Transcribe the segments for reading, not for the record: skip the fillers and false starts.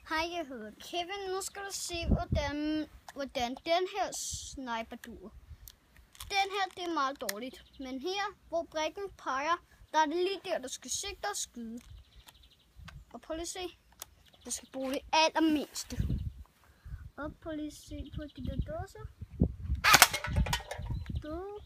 Hej, jeg hedder Kevin. Nu skal du se, hvordan den her sniper duer. Den her, det er meget dårligt. Men her, hvor brikken peger, der er det lige der, du skal sigte og skyde. Og prøv lige at se. Jeg skal bruge det allermeste. Og prøv lige at se på de der dåser. Du.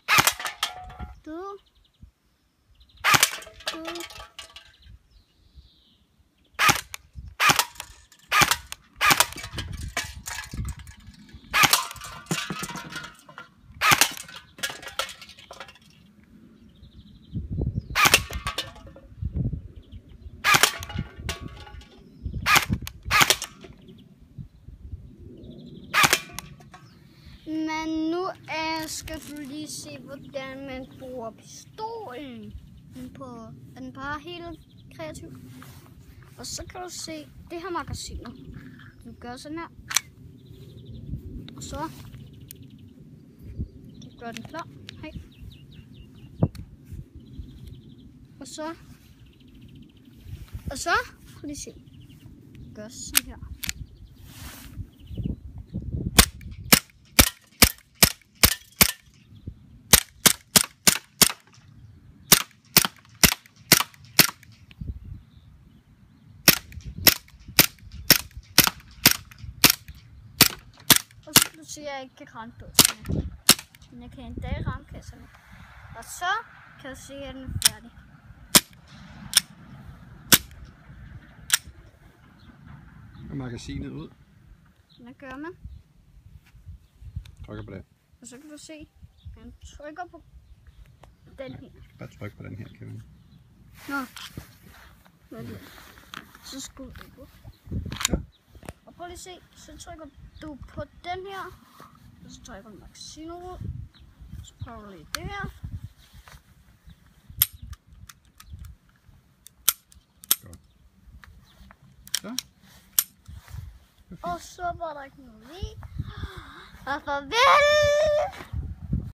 Men nu skal du lige se, hvordan man bruger pistolen. Er den bare helt kreativ? Og så kan du se det her magasinet. Du gør sådan her. Og så gør den klar. Hej. Og så prøv lige se. Gør sådan her. Og så kan du se, at jeg ikke kan ramme dåserne. Men jeg kan endda ramme kasserne. Og så kan du se, at den er færdig. Og magasinet ud. Hvad gør man? Trykker på det. Og så kan du se, at man trykker på den her. Bare tryk på den her, Kevin. Nå. Hvad er det? Så skruer du på. Ja. Og prøv lige at se, så trykker du på den her. Og så trykker du magasinet ud. Så prøver du lige det her. Godt. Så. Og så var der ikke noget i. Og farvel!